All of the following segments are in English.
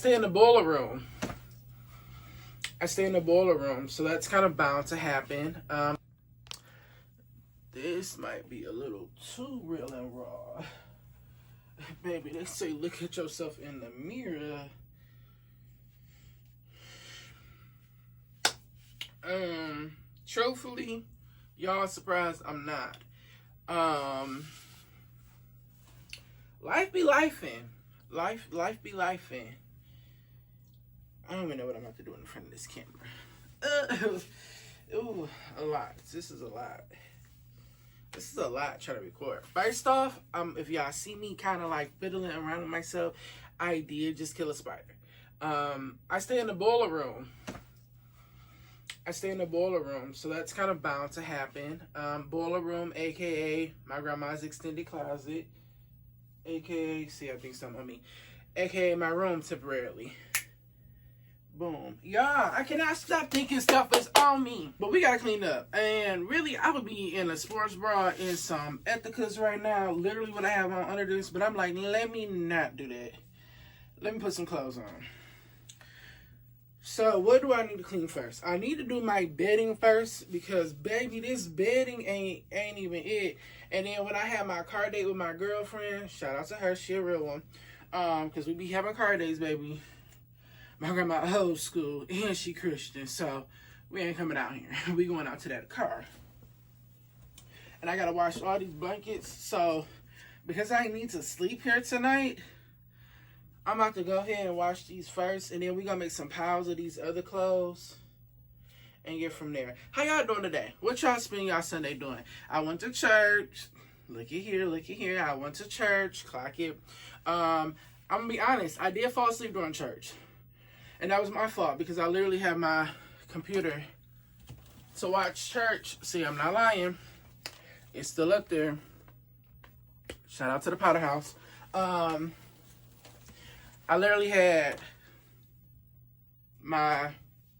stay in the boiler room. So that's kind of bound to happen. This might be a little too real and raw. Baby, they say look at yourself in the mirror. Truthfully, y'all surprised I'm not. Life be lifing. Life be lifing. I don't even know what I'm about to do in front of this camera. Ooh, a lot. This is a lot. This is a lot trying to record. First off, if y'all see me kind of like fiddling around with myself, I did just kill a spider. I stay in the boiler room. So that's kind of bound to happen. Boiler room, aka my grandma's extended closet, aka I think something on me, aka my room temporarily. Boom. Y'all, I cannot stop thinking stuff is on me. But we gotta clean up. And really, I would be in a sports bra and some ethicas right now. Literally what I have on under this. But I'm like, let me not do that. Let me put some clothes on. So, what do I need to clean first? I need to do my bedding first. Because, baby, this bedding ain't even it. And then when I had my car date with my girlfriend, shout out to her, she a real one. Because we be having car dates, baby. My grandma old school and she Christian, so we ain't coming out here. We going out to that car. And I gotta wash all these blankets. So because I need to sleep here tonight, I'm about to go ahead and wash these first, and then we gonna make some piles of these other clothes and get from there. How y'all doing today? What y'all spend y'all Sunday doing? I went to church. Look at here. I went to church. Clock it. I'm gonna be honest. I did fall asleep during church. And that was my fault because I literally have my computer to watch church. See, I'm not lying. It's still up there. Shout out to the Potter House. I literally had my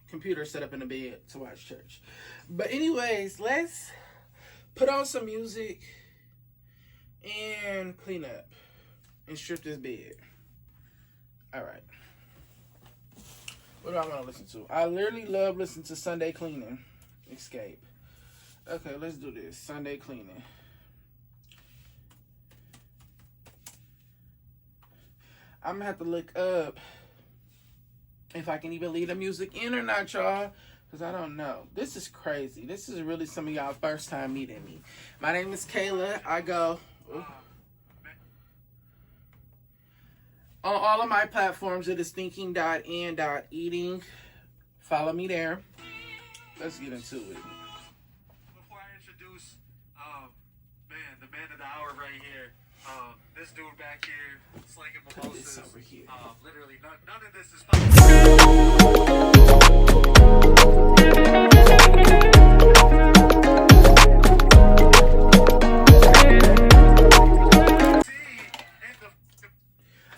computer set up in the bed to watch church. But anyways, let's put on some music and clean up and strip this bed. All right. What do I want to listen to? I literally love listening to Sunday Cleaning. Escape. Okay, let's do this. Sunday Cleaning. I'm going to have to look up if I can even leave the music in or not, y'all. Because I don't know. This is crazy. This is really some of y'all first time meeting me. My name is Kayla. I go... on all of my platforms, it is thinking.and.eating. Follow me there. Let's get into it. Before I introduce, the man of the hour right here, this dude back here, slinging mimosas. Over here. Literally, none of this is possible.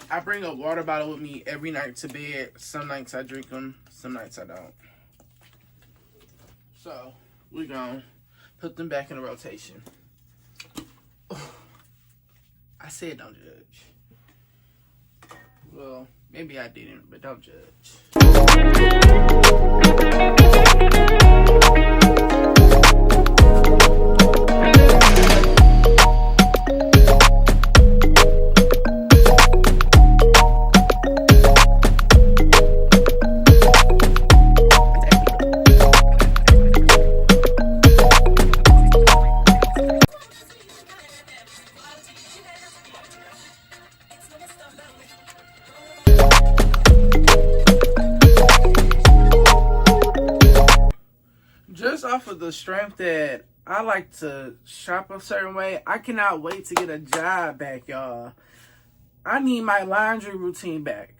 I bring a water bottle with me every night to bed. Some nights I drink them, some nights I don't. So, we're going to put them back in the rotation. I said don't judge. Well, maybe I didn't, but don't judge. Off of the strength that I like to shop a certain way, I cannot wait to get a job back, y'all. I need my laundry routine back.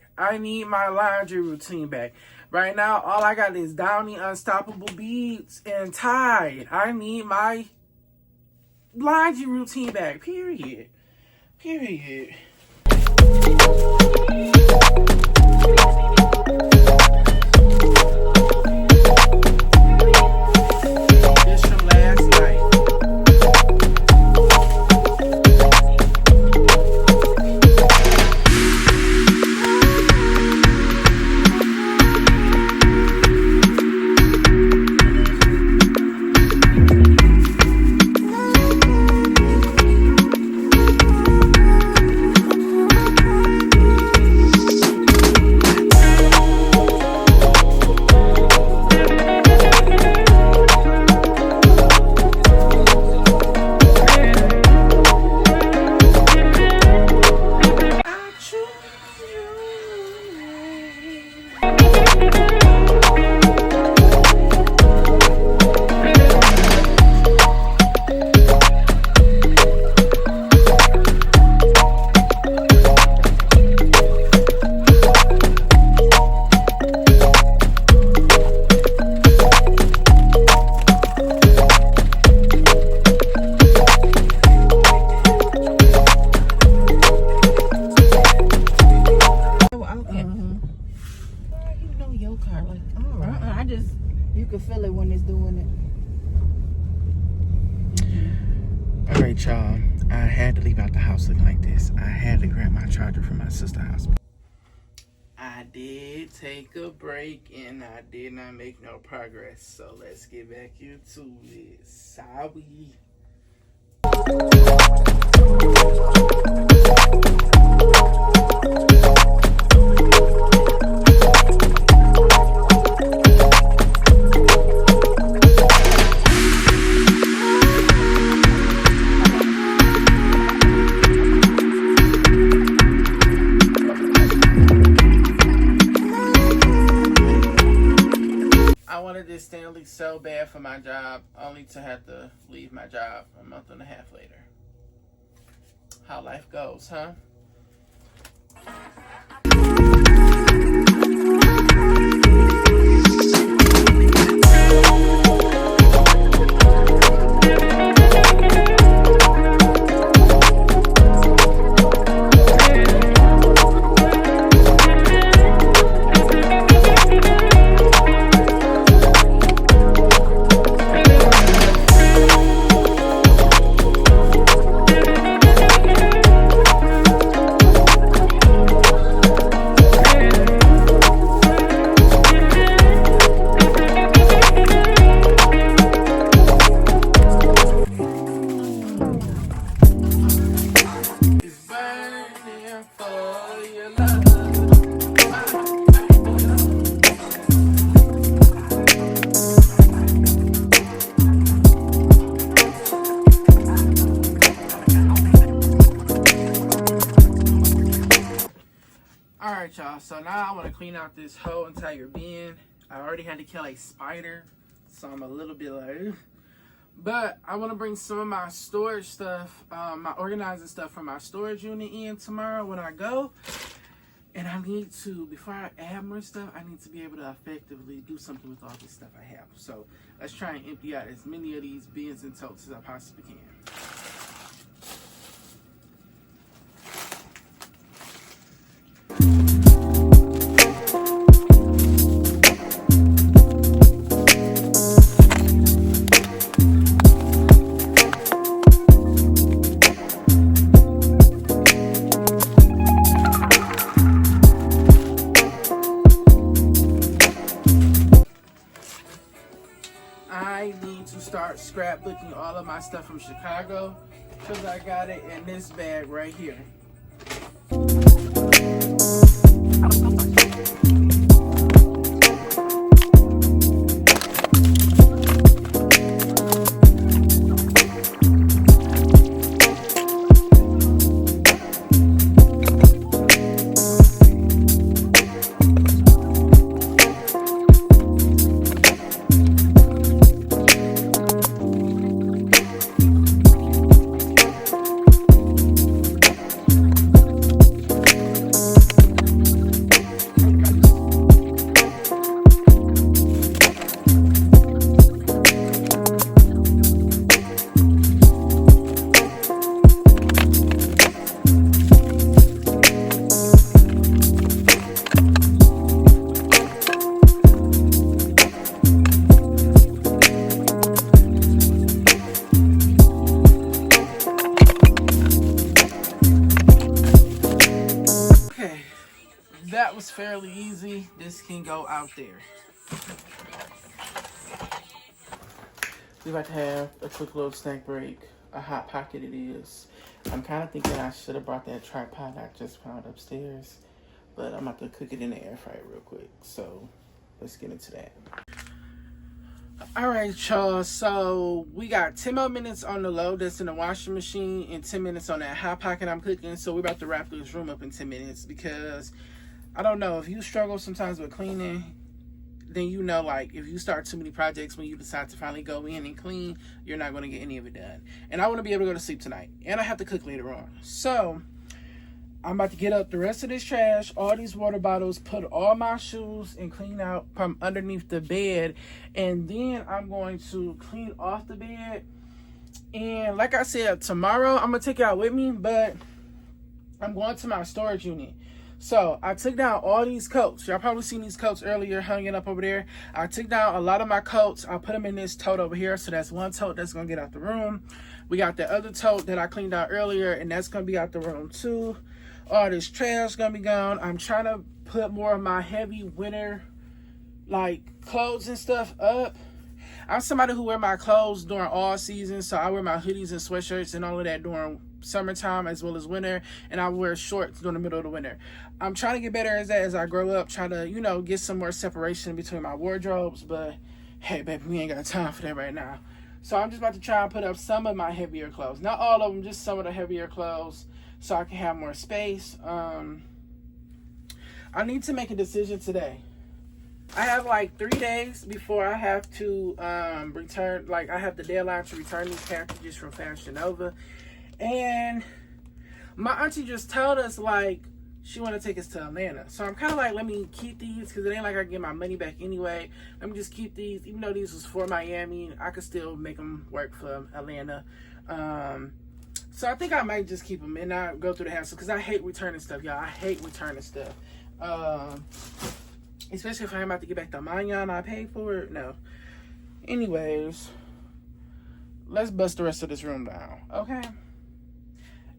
Right now, all I got is Downy Unstoppable beads and Tide. I need my laundry routine back, period. is doing it. All right, y'all. I had to leave out the house looking like this. I had to grab my charger from my sister's house. I did take a break and I did not make no progress. So let's get back into it. Sorry. I wanted this Stanley so bad for my job, only to have to leave my job a month and a half later. How life goes, huh? Alright, y'all, so now I want to clean out this whole entire bin. I already had to kill a spider, so I'm a little bit like, but I want to bring some of my storage stuff, my organizing stuff from my storage unit in tomorrow when I go. And I need to, before I add more stuff, I need to be able to effectively do something with all this stuff I have. So let's try and empty out as many of these bins and totes as I possibly can. I need to start scrapbooking all of my stuff from Chicago because I got it in this bag right here. That was fairly easy. This can go out there. We're about to have a quick little snack break. A hot pocket it is. I'm kind of thinking I should have brought that tripod I just found upstairs. But I'm about to cook it in the air fryer real quick. So let's get into that. Alright, y'all. So we got 10 more minutes on the load that's in the washing machine and 10 minutes on that hot pocket I'm cooking. So we're about to wrap this room up in 10 minutes because I don't know, if you struggle sometimes with cleaning, then you know, like, if you start too many projects when you decide to finally go in and clean, you're not going to get any of it done. And I want to be able to go to sleep tonight. And I have to cook later on. So I'm about to get up the rest of this trash, all these water bottles, put all my shoes and clean out from underneath the bed. And then I'm going to clean off the bed. And like I said, tomorrow I'm going to take it out with me, but I'm going to my storage unit. So I took down all these coats. Y'all probably seen these coats earlier hanging up over there. I took down a lot of my coats. I put them in this tote over here. So that's one tote that's going to get out the room. We got the other tote that I cleaned out earlier, and that's going to be out the room too. All this trash going to be gone. I'm trying to put more of my heavy winter like clothes and stuff up. I'm somebody who wear my clothes during all seasons, so I wear my hoodies and sweatshirts and all of that during summertime as well as winter, and I wear shorts during the middle of the winter. I'm trying to get better at that as I grow up, trying to, you know, get some more separation between my wardrobes, but hey, baby, we ain't got time for that right now. So I'm just about to try and put up some of my heavier clothes. Not all of them, just some of the heavier clothes so I can have more space. I need to make a decision today. I have like 3 days before I have to return, like I have the deadline to return these packages from Fashion Nova. And my auntie just told us like she want to take us to Atlanta. So I'm kind of like, let me keep these because it ain't like I get my money back anyway. Let me just keep these. Even though these was for Miami, I could still make them work for Atlanta. So I think I might just keep them and not go through the hassle because I hate returning stuff, y'all. I hate returning stuff. Especially if I'm about to get back the money and I paid for it. No. Anyways, let's bust the rest of this room down, okay?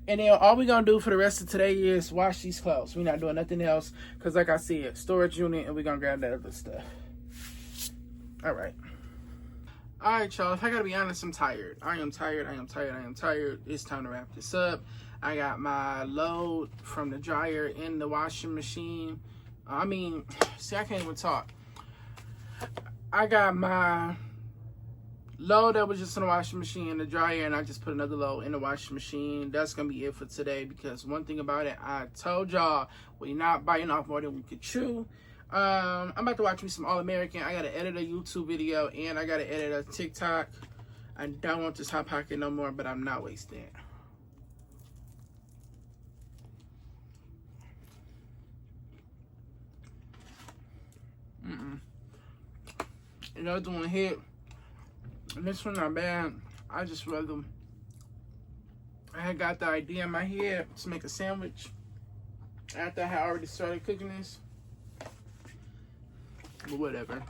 And then all we're going to do for the rest of today is wash these clothes. We're not doing nothing else because, like I said, storage unit, and we're going to grab that other stuff. All right. All right, y'all. If I got to be honest, I'm tired. I am tired. It's time to wrap this up. I got my load from the dryer in the washing machine. I mean, see, I can't even talk. I got my load that was just in the washing machine in the dryer, and I just put another load in the washing machine. That's going to be it for today because one thing about it, I told y'all, we're not biting off more than we could chew. I'm about to watch me some All American. I got to edit a YouTube video, and I got to edit a TikTok. I don't want this Hot Pocket no more, but I'm not wasting it. Another one hit. And this one not bad. I just rather. I had got the idea in my head to make a sandwich after I had already started cooking this. But whatever.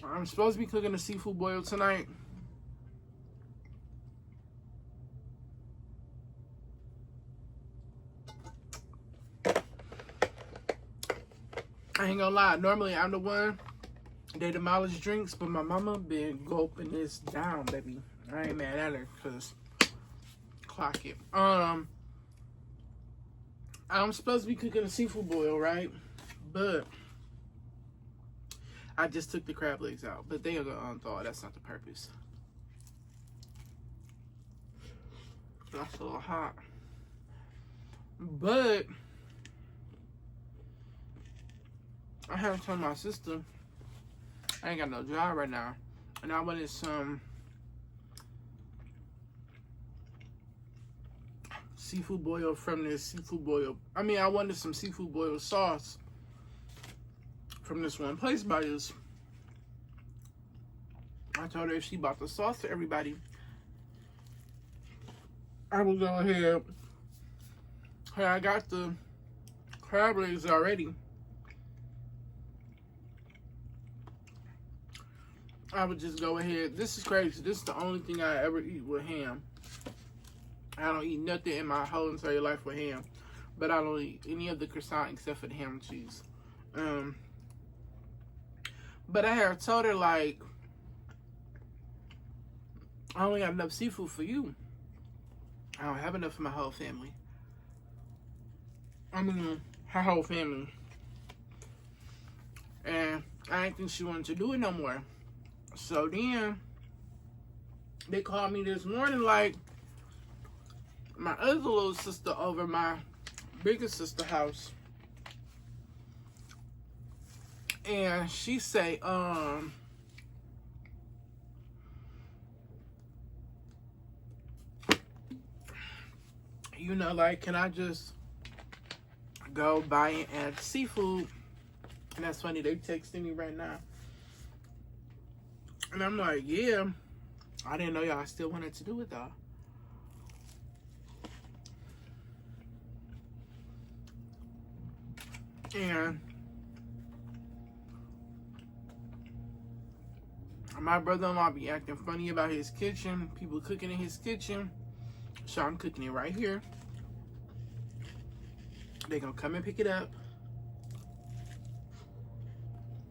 I'm supposed to be cooking a seafood boil tonight. I ain't gonna lie, normally I'm the one they demolish drinks, but my mama been gulping this down, baby. I ain't mad at her, cause clock it. I'm supposed to be cooking a seafood boil, right? But I just took the crab legs out, but they are gonna unthaw. That's not the purpose. That's a little hot, but I have told my sister I ain't got no job right now, and I wanted some seafood boil from this seafood boil. I mean, I wanted some seafood boil sauce from this one place by this. I told her if she bought the sauce for everybody, I will go ahead. Hey, I got the crab legs already. I would just go ahead. This is crazy. This is the only thing I ever eat with ham. I don't eat nothing in my whole entire life with ham. But I don't eat any of the croissant except for the ham and cheese. But I had told her, like, I only got enough seafood for you. I don't have enough for my whole family. I mean, her whole family. And I didn't think she wanted to do it no more. So then, they called me this morning, like, my other little sister over my bigger sister house. And she say, you know, like, can I just go buy and add seafood? And that's funny, they texting me right now. And I'm like, yeah. I didn't know y'all still wanted to do it though. And my brother-in-law be acting funny about his kitchen, people cooking in his kitchen. So I'm cooking it right here. They gonna come and pick it up.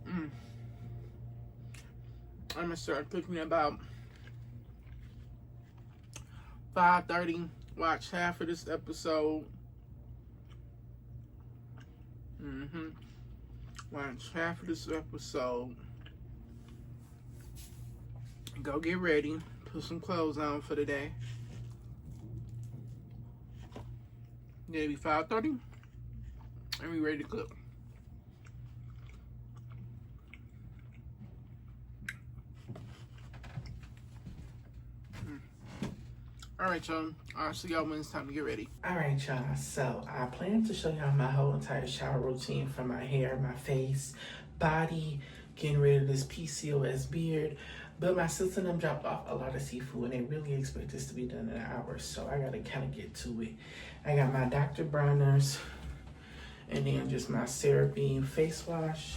I'm gonna start cooking at about 5:30. Watch half of this episode. Watch half of this episode. Go get ready. Put some clothes on for the day. Then it'll be 5:30. And we ready to cook. Alright, y'all. I'll see y'all when it's time to get ready. Alright, y'all. So, I plan to show y'all my whole entire shower routine from my hair, my face, body, getting rid of this PCOS beard. But my sister and them dropped off a lot of seafood, and they really expect this to be done in an hour. So, I gotta kind of get to it. I got my Dr. Bronner's, and then just my CeraVe face wash.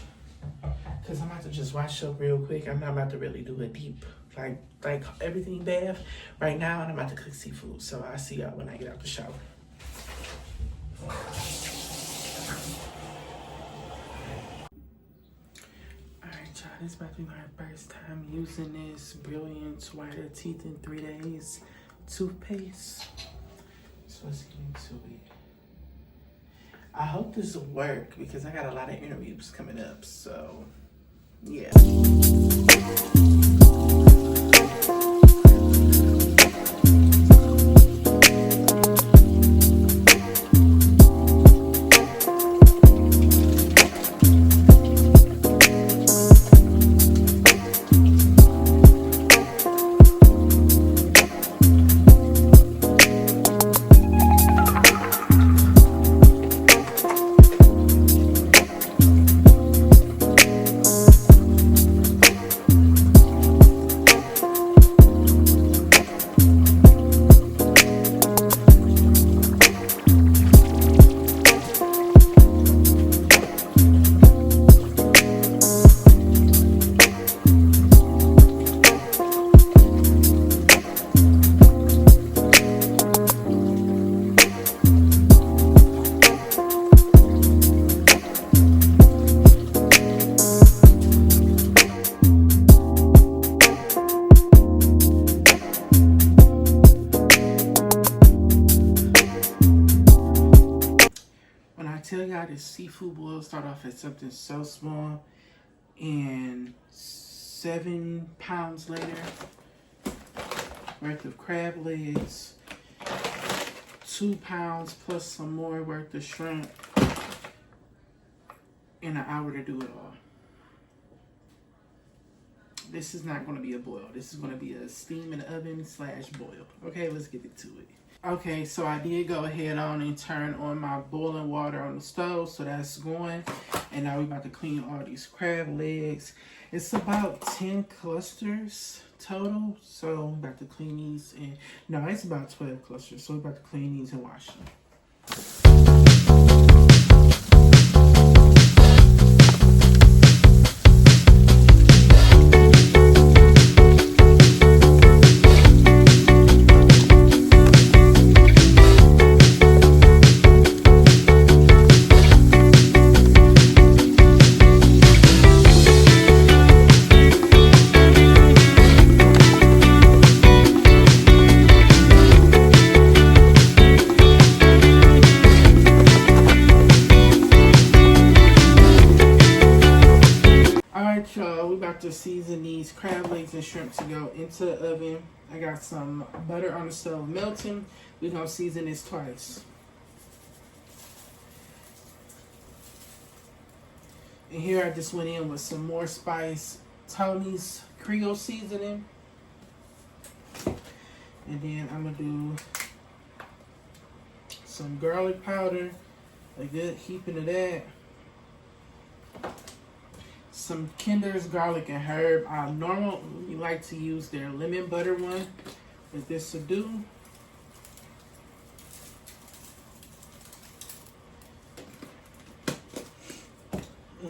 Because I'm about to just wash up real quick. I'm not about to really do a deep, like everything bath right now, and I'm about to cook seafood. So I'll see y'all when I get out the shower. Alright, y'all, this is about to be my first time using this Brilliant Whiter Teeth in 3 Days toothpaste. So let's get into it. I hope this will work because I got a lot of interviews coming up, so yeah. This seafood boil start off as something so small, and 7 pounds later worth of crab legs, 2 pounds plus some more worth of shrimp, in an hour to do it all. This is not going to be a boil. This is going to be a steam in the oven / boil. Okay, let's get into it. Okay, so I did go ahead on and turn on my boiling water on the stove, so that's going. And now we're about to clean all these crab legs. It's about 10 clusters total, so I'm about to clean these. And no, it's about 12 clusters, so we're about to clean these and wash them. To season these crab legs and shrimp to go into the oven. I got some butter on the stove melting. We're gonna season this twice. And here I just went in with some more spice, Tony's Creole seasoning. And then I'm gonna do some garlic powder, a good heaping of that. Some Kinder's garlic and herb. I normally like to use their lemon butter one, but this will do.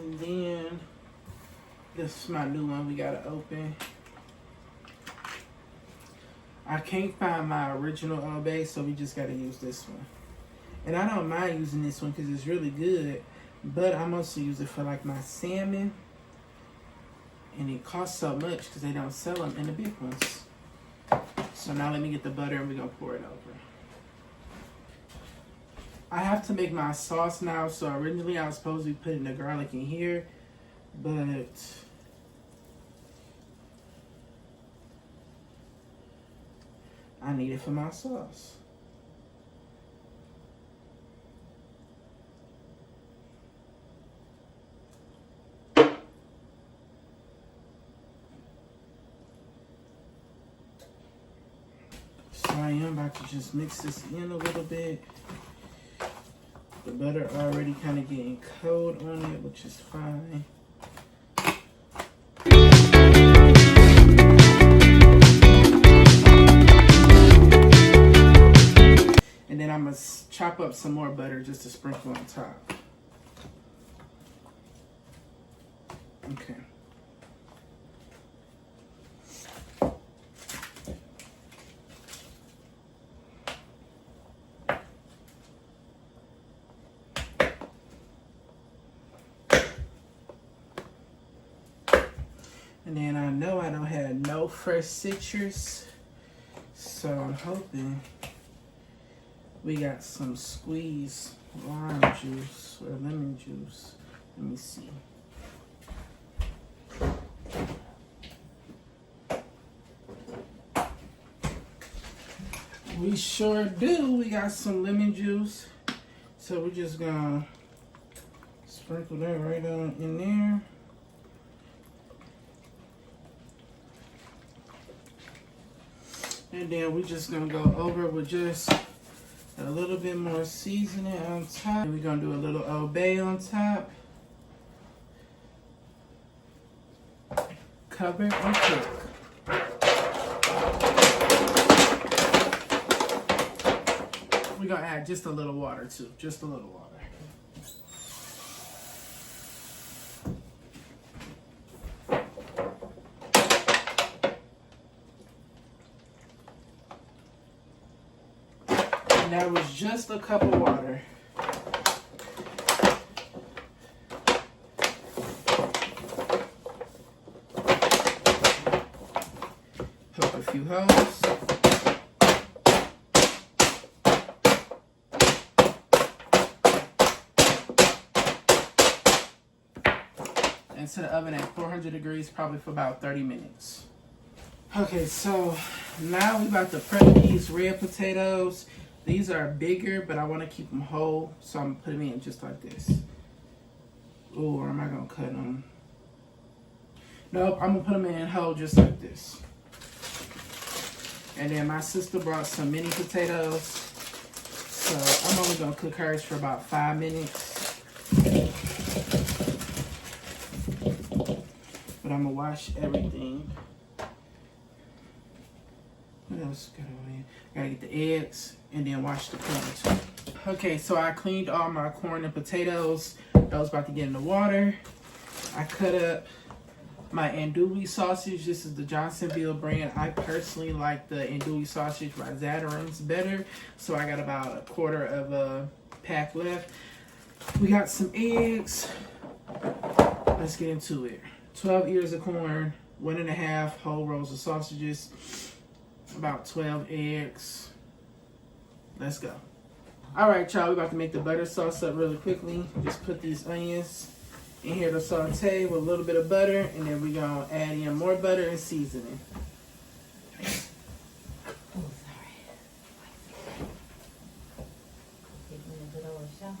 And then this is my new one we gotta open. I can't find my original Old Bay, so we just gotta use this one. And I don't mind using this one because it's really good, but I mostly use it for like my salmon. And it costs so much because they don't sell them in the big ones. So now let me get the butter and we're gonna pour it over. I have to make my sauce now, so originally I was supposed to be putting the garlic in here, but I need it for my sauce. So I am about to just mix this in a little bit. The butter already kind of getting cold on it, which is fine. And then I'm going to chop up some more butter just to sprinkle on top. Okay. And then I know I don't have no fresh citrus, so I'm hoping we got some squeezed lime juice or lemon juice. Let me see. We sure do. We got some lemon juice. So we're just gonna sprinkle that right on in there. And then we're just gonna go over with just a little bit more seasoning on top. And we're gonna do a little Old Bay on top. Cover and cook. We're gonna add just a little water too, just a little water. And that was just a cup of water. Poke a few holes. Into the oven at 400 degrees, probably for about 30 minutes. Okay, so now we about to prep these red potatoes. These are bigger, but I want to keep them whole, so I'm gonna put them in just like this. Ooh, or am I gonna cut them? Nope, I'm gonna put them in whole just like this. And then my sister brought some mini potatoes, so I'm only gonna cook hers for about 5 minutes. But I'm gonna wash everything. What else got on here? Gotta get the eggs and then wash the corn too. Okay, so I cleaned all my corn and potatoes. I was about to get in the water. I cut up my andouille sausage. This is the Johnsonville brand. I personally like the andouille sausage by Zatarain's better. So I got about a quarter of a pack left. We got some eggs. Let's get into it. 12 ears of corn, 1.5 whole rows of sausages, about 12 eggs. Let's go. All right, y'all, we're about to make the butter sauce up really quickly. Just put these onions in here to saute with a little bit of butter, and then we're gonna add in more butter and seasoning. Oh, sorry. Taking a good old shower.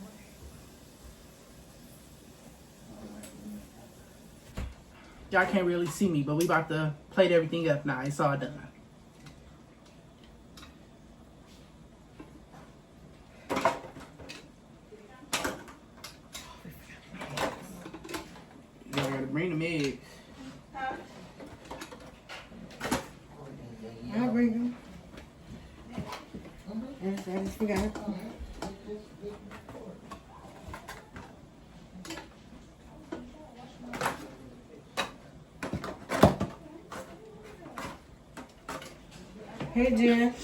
Y'all can't really see me, but we about to plate everything up now. It's all done. You gotta bring them eggs. I'll bring them. Yes, I just forgot. Hey, Jen.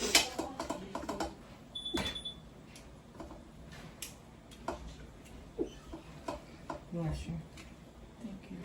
Bless you. Thank you.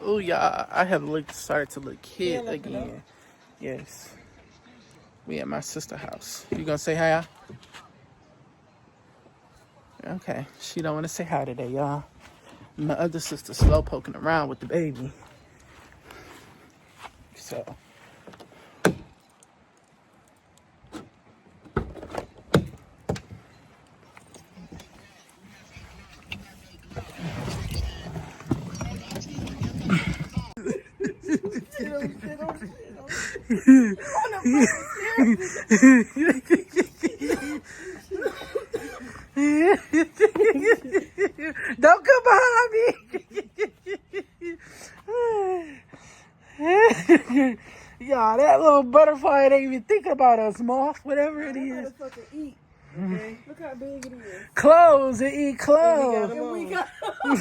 Oh yeah, I have started to look kid again. Yes. We at my sister's house. You gonna say hi? Okay. She don't want to say hi today, y'all. My other sister slow poking around with the baby. So. Don't come behind me. Yeah, that little butterfly ain't even thinking about us, moth, whatever it is. Eat. Okay. Look how big it is. Clothes, it eat clothes. And we got Oh,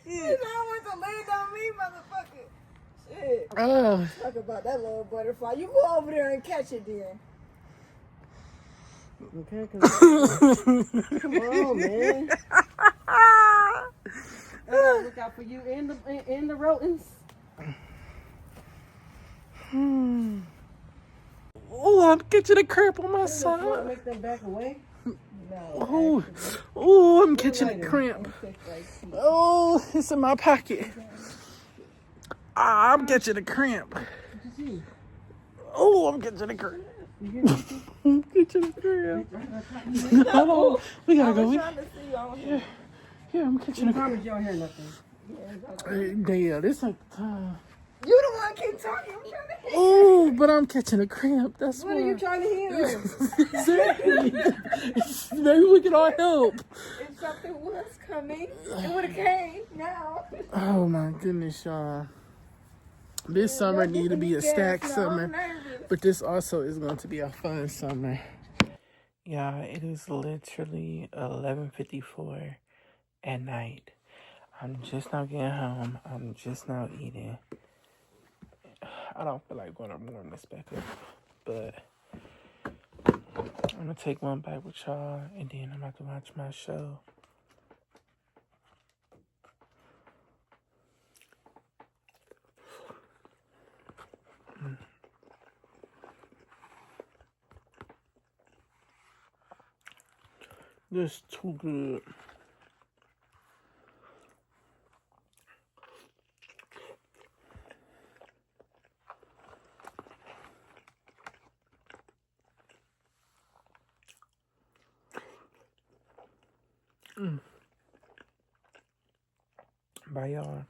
You want to land on me, motherfucker. Shit. Talk about that little butterfly. You go over there and catch it then. Okay, come on, man. I gotta look out for you and the rodents. oh, I'm catching a cramp on my side. Make them back away. Oh, oh, I'm catching a cramp. Oh, it's in my pocket. Ah, I'm catching a cramp. Oh, I'm catching a cramp. I'm catching a cramp. Hello, we gotta go. Yeah, I'm catching a cramp. You don't hear nothing. Damn, this ain't the time. You the one keep talking. I'm trying to hear. Oh, but I'm catching a cramp. That's What why. are you trying to hear? Exactly. Maybe we can all help. If something was coming, it would have came now. Oh my goodness, y'all. This summer need to be a stacked summer, but this also is going to be a fun summer. Yeah, it is literally 11:54 at night. I'm just now getting home. I'm just now eating. I don't feel like going to warm this back up, but I'm gonna take one bite with y'all, and then I'm about to watch my show. This is too good. Bye, y'all.